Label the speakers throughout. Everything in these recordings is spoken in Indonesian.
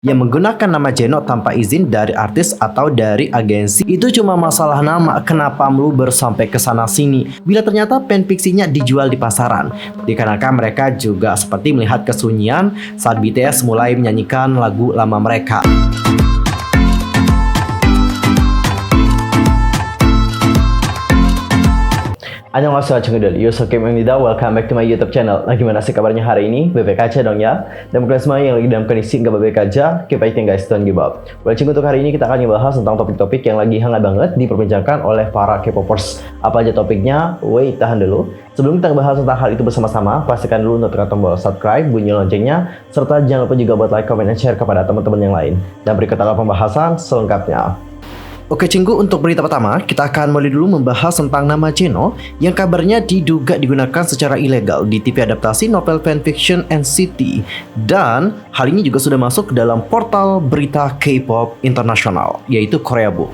Speaker 1: yang menggunakan nama Jeno tanpa izin dari artis atau dari agensi. Itu cuma masalah nama, kenapa meluber sampai ke sana sini bila ternyata fanfiksinya dijual di pasaran. Dikarenakan mereka juga seperti melihat kesunyian saat BTS mulai menyanyikan lagu lama mereka. Annyeonghaseyo Chungudul, Yusoke Memnida, welcome back to my YouTube channel. Nah, gimana sih kabarnya hari ini? Baik-baik aja dong ya. Dan mungkin semua yang lagi dalam kondisi nggak baik-baik aja, keep fighting guys, don't give up. Well, untuk hari ini kita akan ngebahas tentang topik-topik yang lagi hangat banget diperbincangkan oleh para K-popers. Apa aja topiknya? Wait, tahan dulu. Sebelum kita bahas tentang hal itu bersama-sama, pastikan dulu untuk tekan tombol subscribe, bunyi loncengnya, serta jangan lupa juga buat like, comment, dan share kepada teman-teman yang lain. Dan berikut adalah pembahasan selengkapnya. Oke Cinggu, untuk berita pertama, kita akan mulai dulu membahas tentang nama Jeno yang kabarnya diduga digunakan secara ilegal di TV adaptasi novel fanfiction NCT. Dan hal ini juga sudah masuk ke dalam portal berita K-pop internasional, yaitu Koreabook.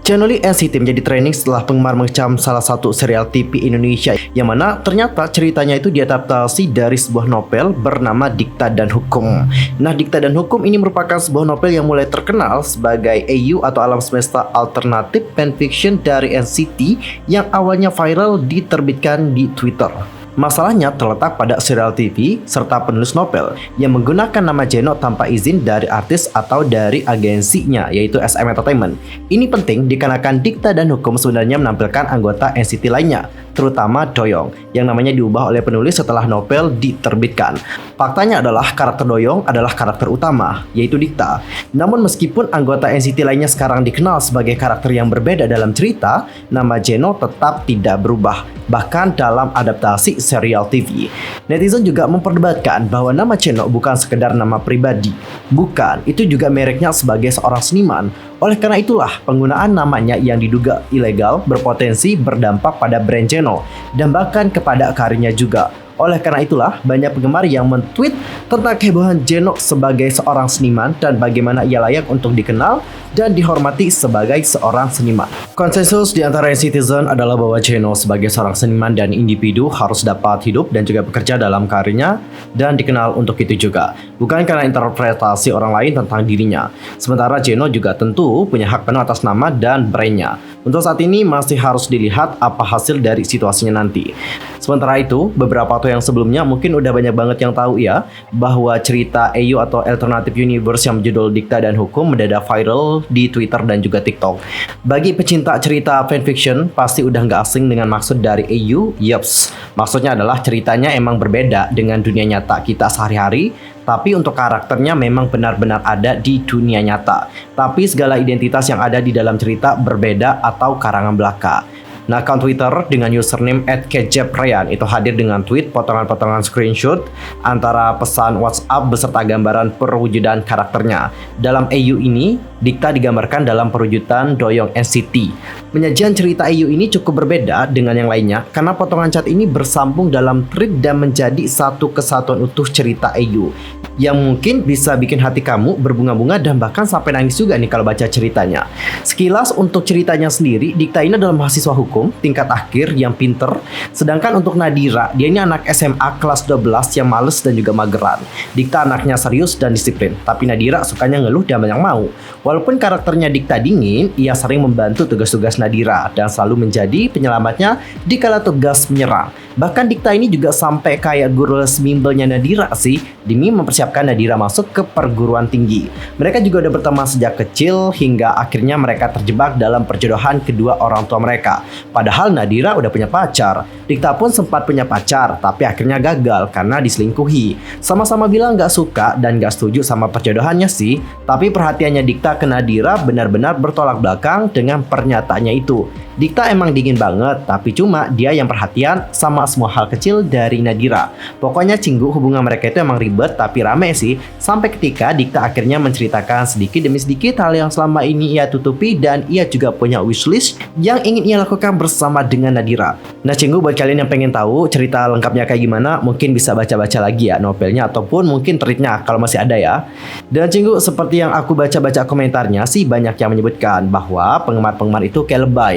Speaker 1: Channel NCT menjadi trending setelah penggemar mengecam salah satu serial TV Indonesia yang mana ternyata ceritanya itu diadaptasi dari sebuah novel bernama Dikta dan Hukum. Nah, Dikta dan Hukum ini merupakan sebuah novel yang mulai terkenal sebagai AU atau alam semesta alternatif fanfiction dari NCT yang awalnya viral diterbitkan di Twitter. Masalahnya terletak pada serial TV serta penulis novel yang menggunakan nama Jeno tanpa izin dari artis atau dari agensinya, yaitu SM Entertainment. Ini penting dikarenakan Dikta dan Hukum sebenarnya menampilkan anggota NCT lainnya, terutama Doyoung, yang namanya diubah oleh penulis setelah novel diterbitkan. Faktanya adalah karakter Doyoung adalah karakter utama, yaitu Dikta. Namun meskipun anggota NCT lainnya sekarang dikenal sebagai karakter yang berbeda dalam cerita, nama Jeno tetap tidak berubah, bahkan dalam adaptasi serial TV. Netizen juga memperdebatkan bahwa nama Jeno bukan sekedar nama pribadi. Bukan, itu juga mereknya sebagai seorang seniman. Oleh karena itulah, penggunaan namanya yang diduga ilegal berpotensi berdampak pada brand Jeno dan bahkan kepada karirnya juga. Oleh karena itulah, banyak penggemar yang men-tweet tentang kehebohan Jeno sebagai seorang seniman dan bagaimana ia layak untuk dikenal dan dihormati sebagai seorang seniman. Konsensus di antara netizen adalah bahwa Jeno sebagai seorang seniman dan individu harus dapat hidup dan juga bekerja dalam karirnya dan dikenal untuk itu juga, bukan karena interpretasi orang lain tentang dirinya. Sementara Jeno juga tentu punya hak penuh atas nama dan brandnya. Untuk saat ini masih harus dilihat apa hasil dari situasinya nanti. Sementara itu, beberapa waktu yang sebelumnya mungkin udah banyak banget yang tahu ya bahwa cerita AU atau Alternative Universe yang berjudul Dikta dan Hukum mendadak viral di Twitter dan juga TikTok. Bagi pecinta cerita fanfiction pasti udah nggak asing dengan maksud dari AU. Yups, maksudnya adalah ceritanya emang berbeda dengan dunia nyata kita sehari-hari, tapi untuk karakternya memang benar-benar ada di dunia nyata. Tapi segala identitas yang ada di dalam cerita berbeda atau karangan belaka. Nah, akun Twitter dengan username @kejepryan itu hadir dengan tweet potongan-potongan screenshot antara pesan WhatsApp beserta gambaran perwujudan karakternya. Dalam AU ini, Dikta digambarkan dalam perwujudan Doyoung NCT. Penyajian cerita AU ini cukup berbeda dengan yang lainnya karena potongan chat ini bersambung dalam thread dan menjadi satu kesatuan utuh cerita AU yang mungkin bisa bikin hati kamu berbunga-bunga dan bahkan sampai nangis juga nih kalau baca ceritanya. Sekilas untuk ceritanya sendiri, Dikta ini adalah mahasiswa hukum tingkat akhir yang pinter, sedangkan untuk Nadira, dia ini anak SMA kelas 12 yang males dan juga mageran. Dikta anaknya serius dan disiplin, tapi Nadira sukanya ngeluh dan banyak mau. Walaupun karakternya Dikta dingin, ia sering membantu tugas-tugas Nadira dan selalu menjadi penyelamatnya dikala tugas menyerang. Bahkan Dikta ini juga sampai kayak guru les bimbelnya Nadira sih, demi mempersiapkan Nadira masuk ke perguruan tinggi. Mereka juga udah berteman sejak kecil hingga akhirnya mereka terjebak dalam perjodohan kedua orang tua mereka. Padahal Nadira udah punya pacar. Dikta pun sempat punya pacar, tapi akhirnya gagal karena diselingkuhi. Sama-sama bilang gak suka dan gak setuju sama perjodohannya sih, tapi perhatiannya Dikta ke Nadira benar-benar bertolak belakang dengan pernyataannya itu. Dikta emang dingin banget, tapi cuma dia yang perhatian sama semua hal kecil dari Nadira. Pokoknya Cinggu, hubungan mereka itu emang ribet tapi rame sih. Sampai ketika Dikta akhirnya menceritakan sedikit demi sedikit hal yang selama ini ia tutupi dan ia juga punya wishlist yang ingin ia lakukan bersama dengan Nadira. Nah Cinggu, buat kalian yang pengen tahu cerita lengkapnya kayak gimana, mungkin bisa baca-baca lagi ya novelnya ataupun mungkin tweetnya kalau masih ada ya. Dan Cinggu, seperti yang aku baca-baca komentarnya sih, banyak yang menyebutkan bahwa penggemar-penggemar itu kayak lebay.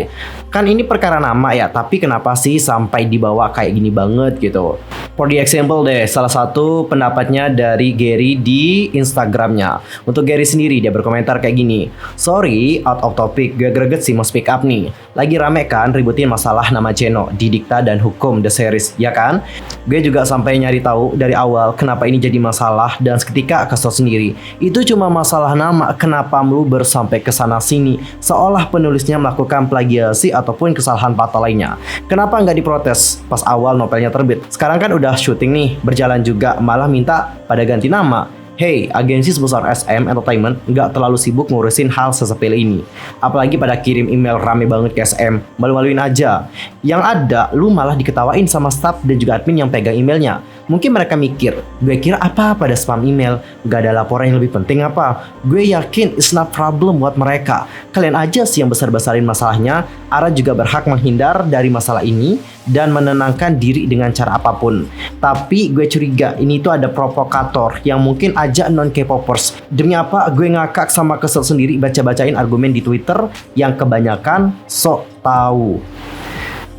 Speaker 1: Kan ini perkara nama ya, tapi kenapa sih sampai dibawa kayak gini banget gitu. For the example deh, salah satu pendapatnya dari Gary di Instagramnya. Untuk Gary sendiri, dia berkomentar kayak gini. Sorry, out of topic, gue greget sih mau speak up nih. Lagi rame kan ributin masalah nama Geno di Dikta dan Hukum The Series, ya kan? Gue juga sampai nyari tahu dari awal kenapa ini jadi masalah, dan seketika kesel sendiri. Itu cuma masalah nama, kenapa meluber sampai ke sana sini, seolah penulisnya melakukan plagiasi ataupun kesalahan fatal lainnya. Kenapa nggak diprotes pas awal novelnya terbit? Sekarang kan udah syuting nih, berjalan juga, malah minta pada ganti nama. Hey, agensi sebesar SM Entertainment nggak terlalu sibuk ngurusin hal sesepele ini. Apalagi pada kirim email rame banget ke SM, malu-maluin aja. Yang ada, lu malah diketawain sama staff dan juga admin yang pegang emailnya. Mungkin mereka mikir, gue kira apa pada spam email, gak ada laporan yang lebih penting apa? Gue yakin it's not problem buat mereka. Kalian aja sih yang besar-besarin masalahnya. Ara juga berhak menghindar dari masalah ini dan menenangkan diri dengan cara apapun. Tapi gue curiga ini tuh ada provokator yang mungkin aja non K-popers. Demi apa gue ngakak sama kesel sendiri baca-bacain argumen di Twitter yang kebanyakan sok tahu.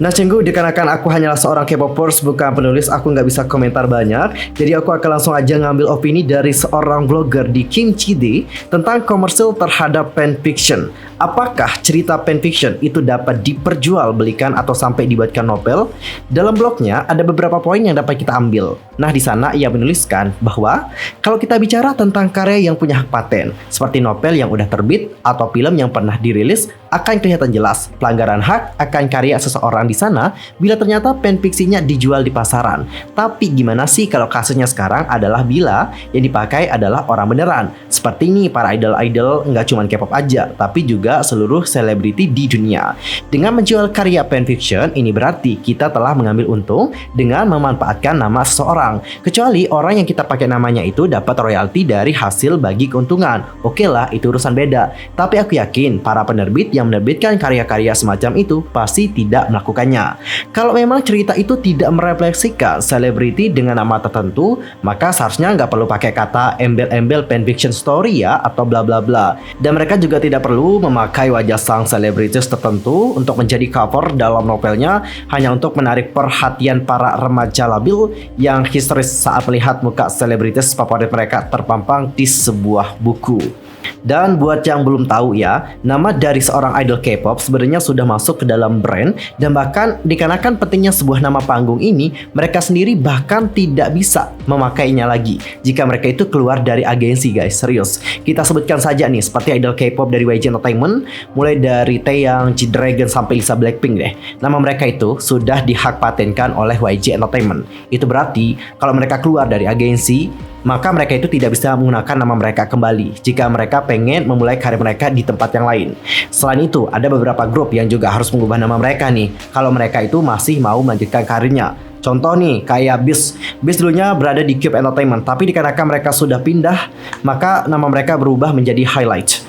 Speaker 1: Nah Cenggu, dikarenakan aku hanyalah seorang K-popers bukan penulis, aku nggak bisa komentar banyak. Jadi aku akan langsung aja ngambil opini dari seorang blogger di Kimchi Day tentang komersil terhadap fanfiction. Apakah cerita fanfiction itu dapat diperjualbelikan atau sampai dibuatkan novel? Dalam blognya ada beberapa poin yang dapat kita ambil. Nah di sana ia menuliskan bahwa kalau kita bicara tentang karya yang punya hak paten, seperti novel yang udah terbit atau film yang pernah dirilis, akan kelihatan jelas pelanggaran hak akan karya seseorang di sana bila ternyata fanfiksinya dijual di pasaran. Tapi gimana sih kalau kasusnya sekarang adalah bila yang dipakai adalah orang beneran? Seperti ini para idol-idol nggak cuma K-pop aja, tapi juga seluruh selebriti di dunia. Dengan menjual karya fanfiction, ini berarti kita telah mengambil untung dengan memanfaatkan nama seseorang. Kecuali orang yang kita pakai namanya itu dapat royalti dari hasil bagi keuntungan. Oke lah, itu urusan beda. Tapi aku yakin para penerbit yang menerbitkan karya-karya semacam itu pasti tidak melakukannya. Kalau memang cerita itu tidak merefleksikan selebriti dengan nama tertentu, maka seharusnya nggak perlu pakai kata embel-embel fanfiction story ya, atau bla bla bla. Dan mereka juga tidak perlu memakai wajah sang selebritis tertentu untuk menjadi cover dalam novelnya hanya untuk menarik perhatian para remaja labil yang histeris saat melihat muka selebritis favorit mereka terpampang di sebuah buku. Dan buat yang belum tahu ya, nama dari seorang idol K-pop sebenarnya sudah masuk ke dalam brand, dan bahkan dikarenakan pentingnya sebuah nama panggung ini, mereka sendiri bahkan tidak bisa memakainya lagi jika mereka itu keluar dari agensi guys, serius. Kita sebutkan saja nih seperti idol K-pop dari YG Entertainment, mulai dari Taeyang, G-Dragon sampai Lisa Blackpink deh. Nama mereka itu sudah dihak patenkan oleh YG Entertainment. Itu berarti kalau mereka keluar dari agensi, maka mereka itu tidak bisa menggunakan nama mereka kembali jika mereka pengen memulai karir mereka di tempat yang lain. Selain itu, ada beberapa grup yang juga harus mengubah nama mereka nih kalau mereka itu masih mau melanjutkan karirnya. Contoh nih, kayak Beast dulunya berada di Cube Entertainment, tapi dikarenakan mereka sudah pindah, maka nama mereka berubah menjadi Highlight.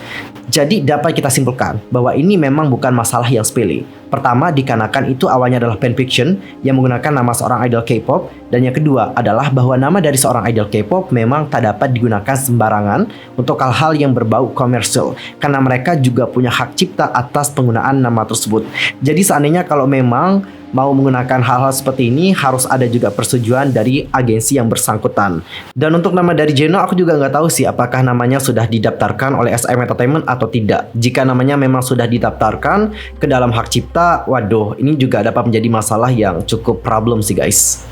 Speaker 1: Jadi dapat kita simpulkan bahwa ini memang bukan masalah yang sepele. Pertama, dikarenakan itu awalnya adalah fanfiction yang menggunakan nama seorang idol K-pop, dan yang kedua adalah bahwa nama dari seorang idol K-pop memang tak dapat digunakan sembarangan untuk hal-hal yang berbau komersil, karena mereka juga punya hak cipta atas penggunaan nama tersebut. Jadi seandainya kalau memang mau menggunakan hal-hal seperti ini, harus ada juga persetujuan dari agensi yang bersangkutan. Dan untuk nama dari Geno, aku juga nggak tahu sih apakah namanya sudah didaftarkan oleh SM Entertainment atau tidak. Jika namanya memang sudah didaftarkan ke dalam hak cipta, waduh, ini juga dapat menjadi masalah yang cukup problem sih guys.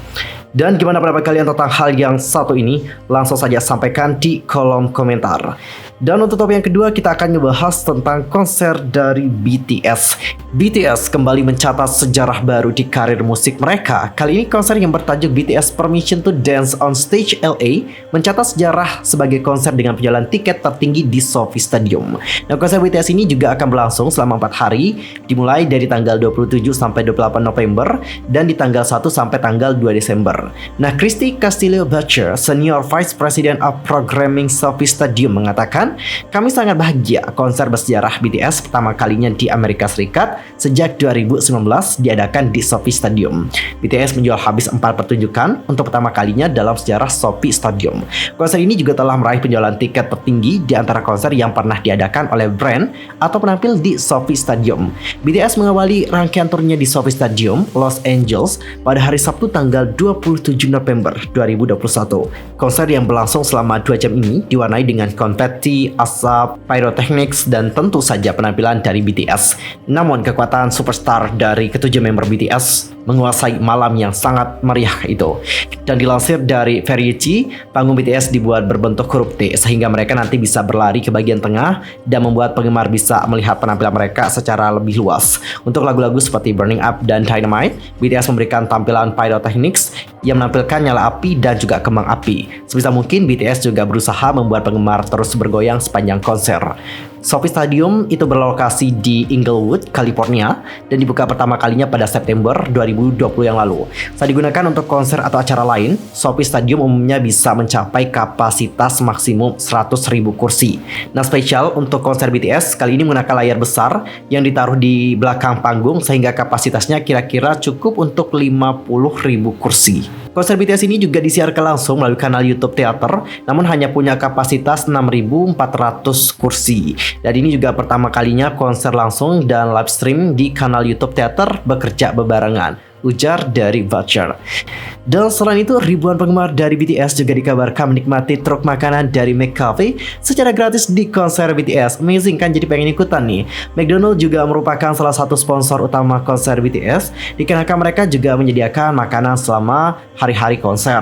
Speaker 1: Dan gimana pendapat kalian tentang hal yang satu ini? Langsung saja sampaikan di kolom komentar. Dan untuk topik yang kedua, kita akan ngebahas tentang konser dari BTS. BTS kembali mencatat sejarah baru di karir musik mereka. Kali ini konser yang bertajuk BTS Permission to Dance on Stage LA mencatat sejarah sebagai konser dengan penjualan tiket tertinggi di SoFi Stadium. Nah, konser BTS ini juga akan berlangsung selama 4 hari, dimulai dari tanggal 27 sampai 28 November dan di tanggal 1 sampai tanggal 2 Desember. Nah, Christy Castillo Butcher, Senior Vice President of Programming SoFi Stadium, mengatakan
Speaker 2: mengatakan, kami sangat bahagia konser bersejarah BTS pertama kalinya di Amerika Serikat sejak 2019 diadakan di SoFi Stadium. BTS menjual habis 4 pertunjukan untuk pertama kalinya dalam sejarah SoFi Stadium. Konser ini juga telah meraih penjualan tiket tertinggi di antara konser yang pernah diadakan oleh brand atau penampil di SoFi Stadium. BTS mengawali rangkaian turnya di SoFi Stadium, Los Angeles pada hari Sabtu tanggal 27 November 2021. Konser yang berlangsung selama 2 jam ini diwarnai dengan konfeti, asap, pyrotechnics, dan tentu saja penampilan dari BTS. Namun kekuatan superstar dari ketujuh member BTS menguasai malam yang sangat meriah itu. Dan dilansir dari Variety, panggung BTS dibuat berbentuk huruf T sehingga mereka nanti bisa berlari ke bagian tengah dan membuat penggemar bisa melihat penampilan mereka secara lebih luas. Untuk lagu-lagu seperti Burning Up dan Dynamite, BTS memberikan tampilan pyrotechnics yang menampilkan nyala api dan juga kembang api. Sebisa mungkin BTS juga berusaha membuat penggemar terus bergoyang sepanjang konser. SoFi Stadium itu berlokasi di Inglewood, California dan dibuka pertama kalinya pada September 2020 yang lalu. Saat digunakan untuk konser atau acara lain, SoFi Stadium umumnya bisa mencapai kapasitas maksimum 100.000 kursi. Nah, spesial untuk konser BTS kali ini menggunakan layar besar yang ditaruh di belakang panggung sehingga kapasitasnya kira-kira cukup untuk 50.000 kursi. Konser BTS ini juga disiarkan langsung melalui kanal YouTube Theater, namun hanya punya kapasitas 6.400 kursi. Dan ini juga pertama kalinya konser langsung dan live stream di kanal YouTube Theater bekerja bebarengan, ujar dari Vulture. Dan selain itu, ribuan penggemar dari BTS juga dikabarkan menikmati truk makanan dari McCafe secara gratis di konser BTS. Amazing kan, jadi pengen ikutan nih. McDonald juga merupakan salah satu sponsor utama konser BTS, dikarenakan mereka juga menyediakan makanan selama hari-hari konser.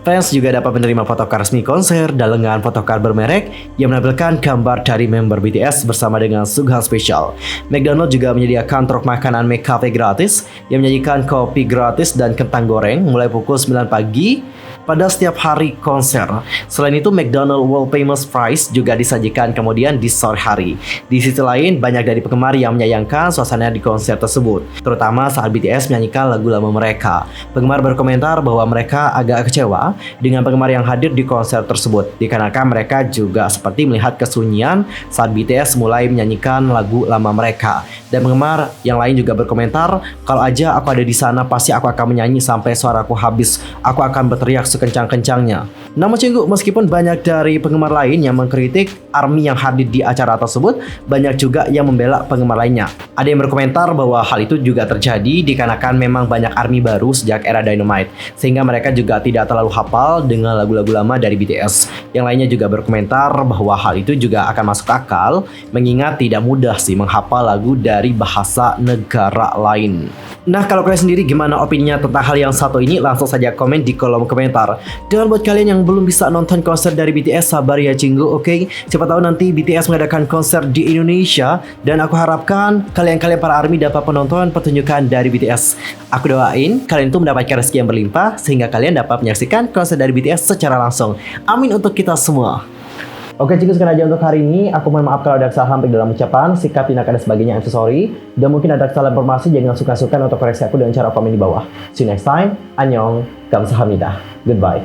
Speaker 2: Fans juga dapat menerima photocard resmi konser dan lengan photocard bermerek yang menampilkan gambar dari member BTS bersama dengan suguhan spesial. McDonald juga menyediakan truk makanan McCafe gratis yang menyajikan kopi gratis dan kentang goreng mulai pukul 9 pagi pada setiap hari konser. Selain itu, McDonald World Famous Fries juga disajikan kemudian di sore hari. Di sisi lain, banyak dari penggemar yang menyayangkan suasana di konser tersebut, terutama saat BTS menyanyikan lagu lama mereka. Penggemar berkomentar bahwa mereka agak kecewa dengan penggemar yang hadir di konser tersebut, dikarenakan mereka juga seperti melihat kesunyian saat BTS mulai menyanyikan lagu lama mereka. Dan penggemar yang lain juga berkomentar, kalau aja aku ada di sana pasti aku akan menyanyi sampai suaraku habis. Aku akan berteriak sekencang-kencangnya. Namun cinggu, meskipun banyak dari penggemar lain yang mengkritik ARMY yang hadir di acara tersebut, banyak juga yang membela penggemar lainnya. Ada yang berkomentar bahwa hal itu juga terjadi dikarenakan memang banyak ARMY baru sejak era Dynamite, sehingga mereka juga tidak terlalu hafal dengan lagu-lagu lama dari BTS. Yang lainnya juga berkomentar bahwa hal itu juga akan masuk akal, mengingat tidak mudah sih menghafal lagu dari bahasa negara lain. Nah, kalau kalian sendiri gimana opininya tentang hal yang satu ini? Langsung saja komen di kolom komentar. Dan buat kalian yang belum bisa nonton konser dari BTS, sabar ya cinggu, oke? Siapa tahu nanti BTS mengadakan konser di Indonesia, dan aku harapkan kalian-kalian para ARMY dapat menonton pertunjukan dari BTS. Aku doain kalian itu mendapatkan rezeki yang berlimpah sehingga kalian dapat menyaksikan konser dari BTS secara langsung. Amin untuk kita semua.
Speaker 1: Oke cinggu, sekian aja untuk hari ini. Aku mohon maaf kalau ada kesalahan dalam ucapan, sikap, tindakan, dan sebagainya. I'm so sorry. Dan mungkin ada kesalahan informasi, jangan suka-suka untuk koreksi aku dengan cara komen di bawah. See you next time. Annyeong. Kamsahamnida. Goodbye.